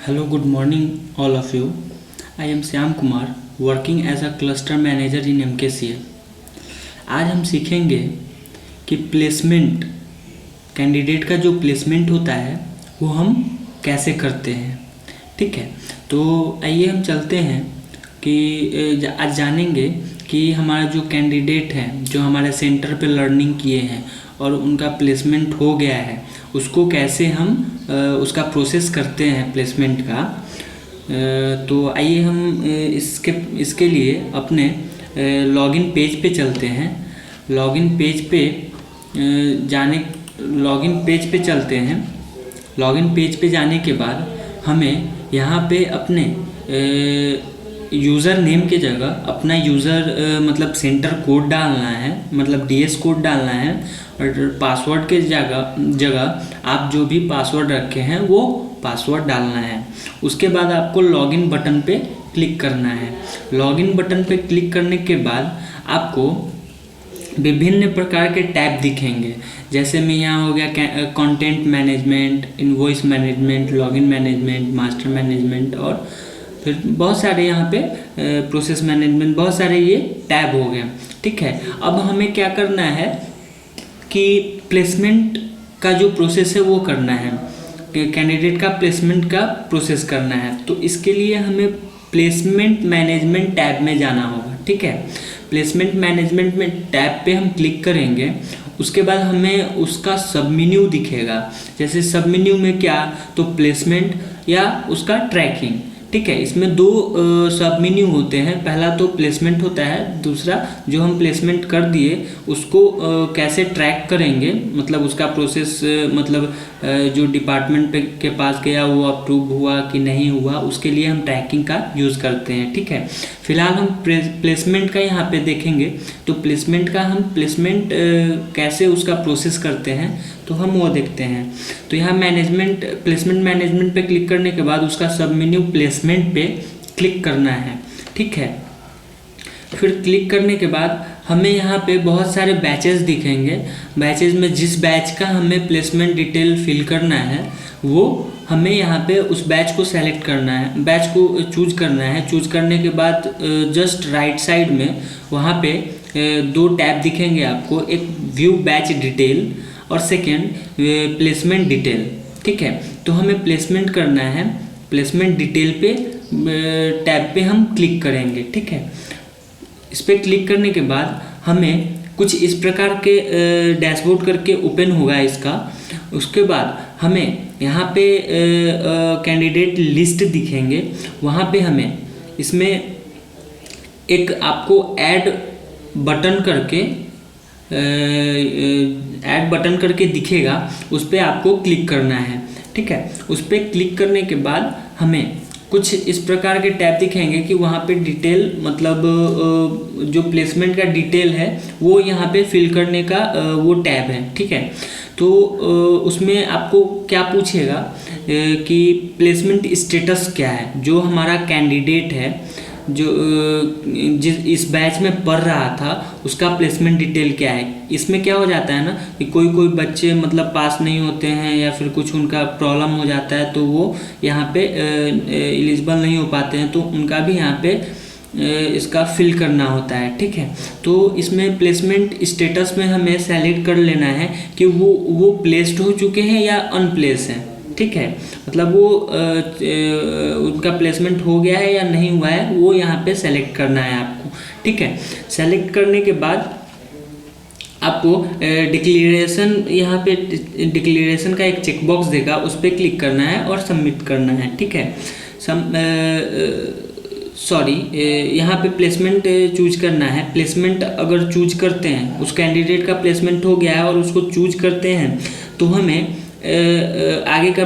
Hello, good morning, all of you. I am Syam Kumar, working as a cluster manager in MKCL. आज हम सीखेंगे कि placement candidate का जो placement होता है वो हम कैसे करते हैं। ठीक है, तो आइए हम चलते हैं कि आज जानेंगे कि हमारा जो कैंडिडेट है जो हमारे सेंटर पे लर्निंग किए हैं और उनका प्लेसमेंट हो गया है उसको कैसे हम उसका प्रोसेस करते हैं प्लेसमेंट का। तो आइए हम इसके लिए अपने लॉगिन पेज पे चलते हैं। लॉगिन पेज पे जाने के बाद हमें यहाँ पे अपने यूज़र नेम के जगह अपना यूज़र मतलब सेंटर कोड डालना है, मतलब डीएस कोड डालना है। और पासवर्ड के जगह आप जो भी पासवर्ड रखे हैं वो पासवर्ड डालना है। उसके बाद आपको लॉगिन बटन पे क्लिक करना है। लॉगिन बटन पे क्लिक करने के बाद आपको विभिन्न प्रकार के टैब दिखेंगे, जैसे में यहाँ हो गया content management, invoice management, login management, master management और फिर बहुत सारे यहाँ पे प्रोसेस मैनेजमेंट, बहुत सारे ये टैब हो गए। ठीक है, अब हमें क्या करना है कि प्लेसमेंट का जो प्रोसेस है वो करना है, कैंडिडेट का प्लेसमेंट का प्रोसेस करना है। तो इसके लिए हमें प्लेसमेंट मैनेजमेंट टैब में जाना होगा। ठीक है, प्लेसमेंट मैनेजमेंट में टैब पे हम क्लिक करेंगे। उसके बाद हमें उसका सब मेन्यू दिखेगा, जैसे सब मेन्यू में क्या तो प्लेसमेंट या उसका ट्रैकिंग। ठीक है, इसमें दो सब मेन्यू होते हैं, पहला तो प्लेसमेंट होता है, दूसरा जो हम प्लेसमेंट कर दिए उसको कैसे ट्रैक करेंगे, मतलब उसका प्रोसेस मतलब जो डिपार्टमेंट के पास गया वो अप्रूव हुआ कि नहीं हुआ, उसके लिए हम ट्रैकिंग का यूज़ करते हैं। ठीक है, फिलहाल हम प्लेसमेंट का यहाँ पे देखेंगे। तो प्लेसमेंट कैसे उसका प्रोसेस करते हैं तो हम वो देखते हैं। तो यहाँ प्लेसमेंट मैनेजमेंट पे क्लिक करने के बाद उसका सब मेन्यू प्लेसमेंट पे क्लिक करना है। ठीक है, फिर क्लिक करने के बाद हमें यहाँ पे बहुत सारे बैचेस दिखेंगे। बैचेस में जिस बैच का हमें प्लेसमेंट डिटेल फिल करना है वो हमें यहाँ पे उस बैच को सेलेक्ट करना है, बैच को चूज करना है। चूज करने के बाद जस्ट राइट साइड में वहाँ पे दो टैब दिखेंगे आपको, एक व्यू बैच डिटेल और सेकेंड प्लेसमेंट डिटेल। ठीक है, तो हमें प्लेसमेंट करना है, प्लेसमेंट डिटेल पे टैब पे हम क्लिक करेंगे। ठीक है, इस पर क्लिक करने के बाद हमें कुछ इस प्रकार के डैशबोर्ड करके ओपन होगा इसका। उसके बाद हमें यहाँ पे कैंडिडेट लिस्ट दिखेंगे, वहाँ पे हमें इसमें एक आपको ऐड बटन करके दिखेगा, उस पर आपको क्लिक करना है। ठीक है, उस पर क्लिक करने के बाद हमें कुछ इस प्रकार के टैब दिखेंगे कि वहाँ पे डिटेल मतलब जो प्लेसमेंट का डिटेल है वो यहाँ पे फिल करने का वो टैब है। ठीक है, तो उसमें आपको क्या पूछेगा कि प्लेसमेंट स्टेटस क्या है, जो हमारा कैंडिडेट है जो इस बैच में पढ़ रहा था उसका प्लेसमेंट डिटेल क्या है। इसमें क्या हो जाता है ना कि कोई बच्चे मतलब पास नहीं होते हैं या फिर कुछ उनका प्रॉब्लम हो जाता है तो वो यहाँ पे एलिजिबल नहीं हो पाते हैं, तो उनका भी यहाँ पे इसका फिल करना होता है। ठीक है, तो इसमें प्लेसमेंट स्टेटस में हमें सेलेक्ट कर लेना है कि वो प्लेस्ड हो चुके हैं या अनप्लेस हैं। ठीक है, मतलब वो उनका प्लेसमेंट हो गया है या नहीं हुआ है वो यहाँ पे सेलेक्ट करना है आपको। ठीक है, सेलेक्ट करने के बाद आपको डिक्लेरेशन, यहाँ पे डिक्लेरेशन का एक चेकबॉक्स देगा, उस पर क्लिक करना है और सबमिट करना है। ठीक है, यहाँ पे प्लेसमेंट चूज करना है। प्लेसमेंट अगर चूज करते हैं, उस कैंडिडेट का प्लेसमेंट हो गया है और उसको चूज करते हैं तो हमें आगे का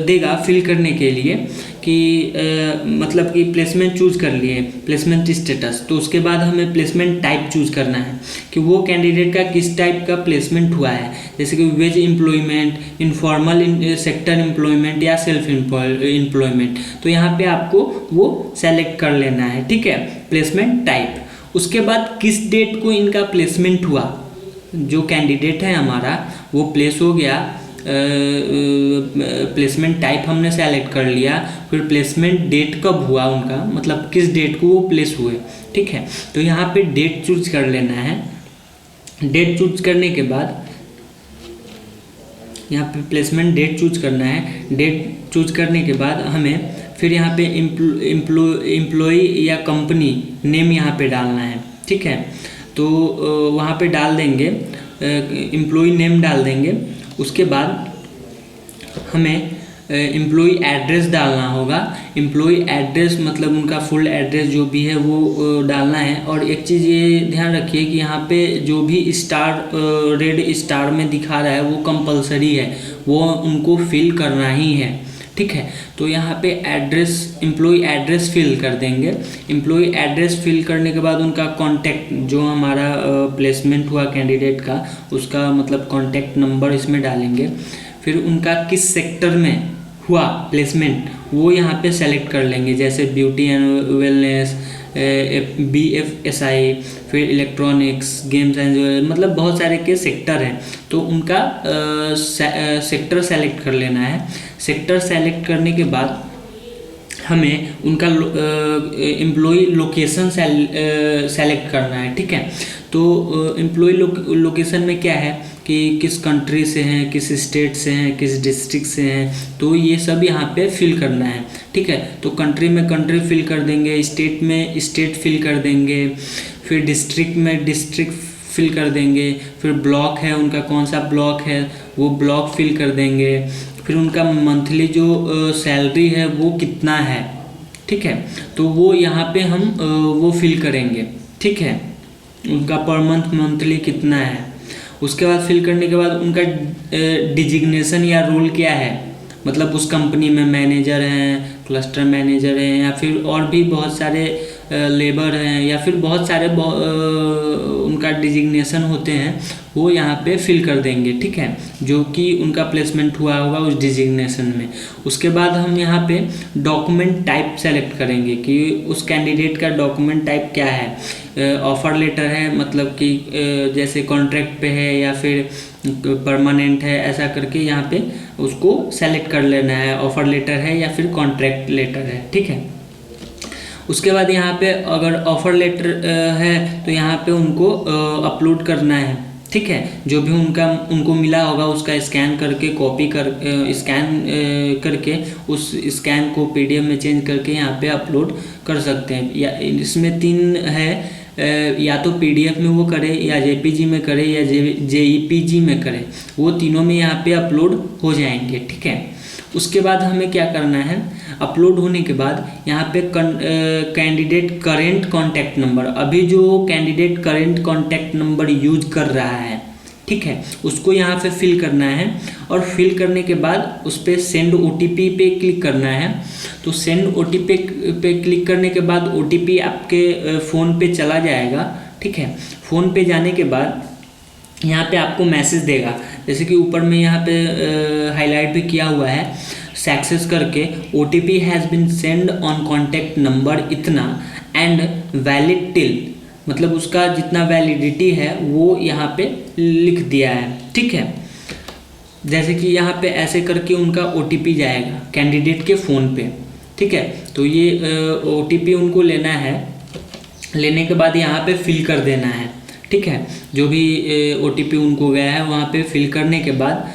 देगा फिल करने के लिए कि मतलब कि प्लेसमेंट चूज कर लिए, प्लेसमेंट स्टेटस। तो उसके बाद हमें प्लेसमेंट टाइप चूज करना है कि वो कैंडिडेट का किस टाइप का प्लेसमेंट हुआ है, जैसे कि veg employment, informal sector employment या सेल्फ एम्प्लॉयमेंट। तो यहाँ पे आपको वो सेलेक्ट कर लेना है। ठीक है, प्लेसमेंट टाइप। उसके बाद किस डेट को इनका प्लेसमेंट हुआ, जो कैंडिडेट है हमारा वो प्लेस हो गया प्लेसमेंट टाइप हमने सेलेक्ट कर लिया, फिर प्लेसमेंट डेट कब हुआ उनका, मतलब किस डेट को वो प्लेस हुए, ठीक है। तो यहाँ पे डेट चूज कर लेना है। डेट चूज करने के बाद यहाँ पे प्लेसमेंट डेट चूज करना है। डेट चूज करने के बाद हमें फिर यहाँ पे एम्प्लॉय या कंपनी नेम यहाँ पे डालना है, ठीक है। तो वहाँ पे डाल देंगे, एम्प्लॉय नेम डाल देंगे। उसके बाद हमें एम्प्लॉय एड्रेस डालना होगा। एम्प्लॉय एड्रेस मतलब उनका फुल एड्रेस जो भी है वो डालना है। और एक चीज़ ये ध्यान रखिए कि यहाँ पे जो भी स्टार रेड स्टार में दिखा रहा है वो कंपलसरी है, वो उनको फिल करना ही है, ठीक है। तो यहाँ पे एड्रेस, एम्प्लॉय एड्रेस फिल कर देंगे। एम्प्लॉय एड्रेस फिल करने के बाद उनका कॉन्टैक्ट, जो हमारा प्लेसमेंट हुआ कैंडिडेट का, उसका मतलब कॉन्टैक्ट नंबर इसमें डालेंगे। फिर उनका किस सेक्टर में हुआ प्लेसमेंट वो यहाँ पे सेलेक्ट कर लेंगे, जैसे ब्यूटी एंड वेलनेस, BFSI, फिर इलेक्ट्रॉनिक्स, गेम्स एंड, मतलब बहुत सारे के सेक्टर हैं। तो उनका सेक्टर सेलेक्ट कर लेना है। सेक्टर सेलेक्ट करने के बाद हमें उनका एम्प्लॉय लोकेशन सेलेक्ट करना है, ठीक है। तो एम्प्लॉय लोकेशन में क्या है कि किस कंट्री से हैं, किस स्टेट से हैं, किस डिस्ट्रिक्ट से हैं, तो ये सब यहाँ पे फिल करना है, ठीक है। तो कंट्री में कंट्री फिल कर देंगे, स्टेट में स्टेट फिल कर देंगे, फिर डिस्ट्रिक्ट में डिस्ट्रिक्ट फिल कर देंगे, फिर ब्लॉक है उनका कौन सा ब्लॉक है वो ब्लॉक फिल कर देंगे, फिर उनका मंथली जो सैलरी है वो कितना है, ठीक है। तो वो यहाँ पे हम वो फिल करेंगे, ठीक है, उनका पर मंथ मंथली कितना है। उसके बाद फिल करने के बाद उनका डिजिग्नेशन या रोल क्या है, मतलब उस कंपनी में मैनेजर हैं, क्लस्टर मैनेजर हैं, या फिर और भी बहुत सारे लेबर हैं, या फिर बहुत सारे उनका डिजिग्नेशन होते हैं, वो यहाँ पे फिल कर देंगे, ठीक है, जो कि उनका प्लेसमेंट हुआ होगा उस डिजिग्नेशन में। उसके बाद हम यहाँ पे डॉक्यूमेंट टाइप सेलेक्ट करेंगे कि उस कैंडिडेट का डॉक्यूमेंट टाइप क्या है। ऑफ़र लेटर है, मतलब कि जैसे कॉन्ट्रैक्ट पे है या फिर परमानेंट है, ऐसा करके यहाँ पे उसको सेलेक्ट कर लेना है, ऑफ़र लेटर है या फिर कॉन्ट्रैक्ट लेटर है, ठीक है। उसके बाद यहाँ पे अगर ऑफ़र लेटर है तो यहाँ पे उनको अपलोड करना है, ठीक है। जो भी उनको मिला होगा उसका स्कैन करके कॉपी कर स्कैन करके उस स्कैन को PDF में चेंज करके यहाँ पे अपलोड कर सकते हैं। या इसमें 3 है, या तो PDF में वो करे, या JPG में करे, या JPG में करे, वो तीनों में यहाँ पे अपलोड हो जाएंगे, ठीक है। उसके बाद हमें क्या करना है, अपलोड होने के बाद यहाँ पे कैंडिडेट करेंट कॉन्टैक्ट नंबर, अभी जो candidate current contact number use कर रहा है, ठीक है, उसको यहाँ पे फिल करना है। और फिल करने के बाद उस पर सेंड OTP पे क्लिक करना है। तो सेंड OTP पे क्लिक करने के बाद OTP आपके फ़ोन पे चला जाएगा, ठीक है। फ़ोन पे जाने के बाद यहाँ पे आपको मैसेज देगा, जैसे कि ऊपर में यहाँ पे हाईलाइट भी किया हुआ है, सक्सेस करके OTP has been send on contact number इतना एंड वैलिड टिल, मतलब उसका जितना वैलिडिटी है वो यहाँ पे लिख दिया है, ठीक है। जैसे कि यहाँ पे ऐसे करके उनका OTP जाएगा कैंडिडेट के फ़ोन पे, ठीक है। तो ये OTP उनको लेना है, लेने के बाद यहाँ पे फिल कर देना है, ठीक है। जो भी OTP उनको गया है वहाँ पे फिल करने के बाद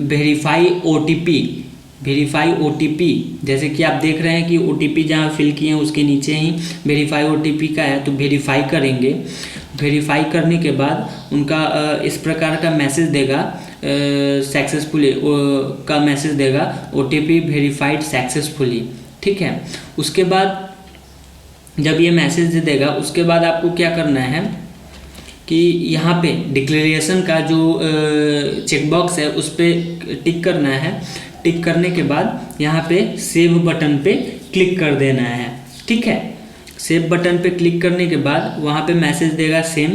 वेरीफाई OTP, जैसे कि आप देख रहे हैं कि OTP जहाँ फिल किए हैं उसके नीचे ही वेरीफाई OTP का है, तो वेरीफाई करेंगे। वेरीफाई करने के बाद उनका इस प्रकार का मैसेज देगा, सक्सेसफुली का मैसेज देगा, OTP वेरीफाइड सक्सेसफुली, ठीक है। उसके बाद जब ये मैसेज दे देगा उसके बाद आपको क्या करना है कि यहाँ पे डिक्लेरेशन का जो चेकबॉक्स है उस पर टिक करना है। टिक करने के बाद यहाँ पे सेव बटन पे क्लिक कर देना है, ठीक है। सेव बटन पे क्लिक करने के बाद वहाँ पे मैसेज देगा सेम।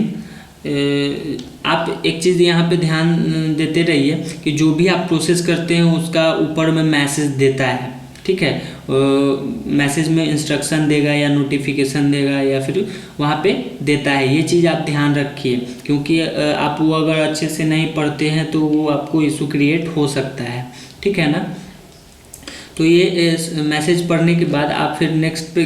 आप एक चीज़ यहाँ पे ध्यान देते रहिए कि जो भी आप प्रोसेस करते हैं उसका ऊपर में मैसेज देता है, ठीक है। मैसेज में इंस्ट्रक्शन देगा या नोटिफिकेशन देगा या फिर वहाँ पे देता है। ये चीज़ आप ध्यान रखिए, क्योंकि आप वो अगर अच्छे से नहीं पढ़ते हैं तो वो आपको इशू क्रिएट हो सकता है, ठीक है ना। तो ये मैसेज पढ़ने के बाद आप फिर नेक्स्ट पे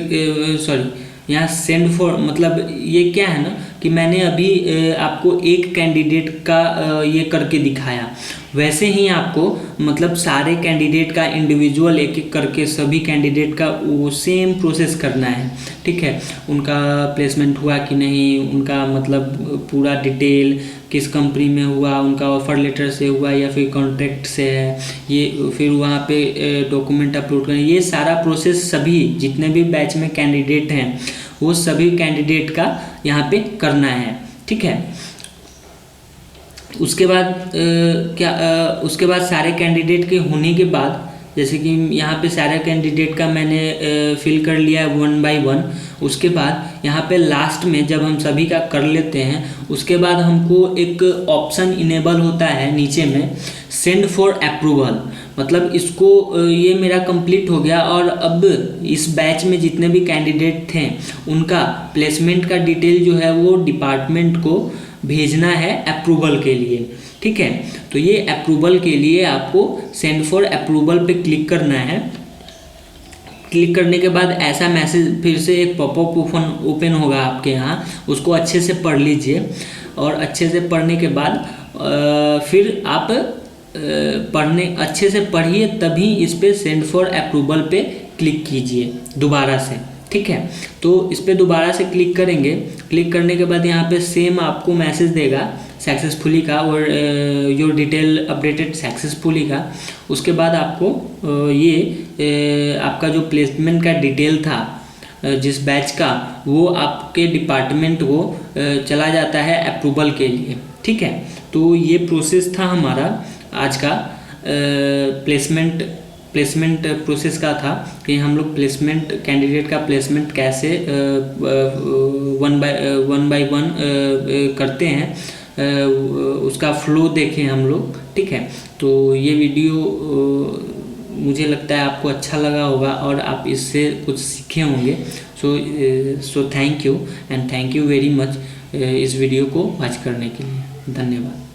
यहाँ सेंड फॉर, मतलब ये क्या है ना कि मैंने अभी आपको एक कैंडिडेट का ये करके दिखाया, वैसे ही आपको मतलब सारे कैंडिडेट का इंडिविजुअल एक एक करके सभी कैंडिडेट का वो सेम प्रोसेस करना है, ठीक है। उनका प्लेसमेंट हुआ कि नहीं, उनका मतलब पूरा डिटेल, किस कंपनी में हुआ, उनका ऑफर लेटर से हुआ या फिर कॉन्ट्रैक्ट से है, ये फिर वहाँ पे डॉक्यूमेंट अपलोड करना, ये सारा प्रोसेस सभी जितने भी बैच में कैंडिडेट हैं वो सभी कैंडिडेट का यहाँ पे करना है, ठीक है। उसके बाद उसके बाद सारे कैंडिडेट के होने के बाद, जैसे कि यहाँ पे सारे कैंडिडेट का मैंने फिल कर लिया है 1 बाय 1। उसके बाद यहाँ पे लास्ट में जब हम सभी का कर लेते हैं, उसके बाद हमको एक ऑप्शन इनेबल होता है नीचे में, सेंड फॉर अप्रूवल। मतलब इसको ये मेरा कंप्लीट हो गया और अब इस बैच में जितने भी कैंडिडेट थे उनका प्लेसमेंट का डिटेल जो है वो डिपार्टमेंट को भेजना है अप्रूवल के लिए, ठीक है। तो ये अप्रूवल के लिए आपको सेंड फॉर अप्रूवल पे क्लिक करना है। क्लिक करने के बाद ऐसा मैसेज फिर से एक पॉपअप ओपन होगा आपके यहाँ, उसको अच्छे से पढ़ लीजिए और अच्छे से पढ़ने के बाद फिर आप अच्छे से पढ़िए, तभी इस पे सेंड फॉर अप्रूवल पे क्लिक कीजिए दोबारा से, ठीक है। तो इस पे दोबारा से क्लिक करेंगे। क्लिक करने के बाद यहाँ पे सेम आपको मैसेज देगा सक्सेसफुली का और योर डिटेल अपडेटेड सक्सेसफुली का। उसके बाद आपको आपका जो प्लेसमेंट का डिटेल था जिस बैच का, वो आपके डिपार्टमेंट को चला जाता है अप्रूवल के लिए, ठीक है। तो ये प्रोसेस था हमारा आज का प्लेसमेंट प्रोसेस का था कि हम लोग प्लेसमेंट कैंडिडेट का प्लेसमेंट कैसे 1 बाय 1 करते हैं, उसका फ्लो देखें हम लोग, ठीक है। तो ये वीडियो मुझे लगता है आपको अच्छा लगा होगा और आप इससे कुछ सीखे होंगे। So thank you and thank you very much इस वीडियो को वॉच करने के लिए। धन्यवाद।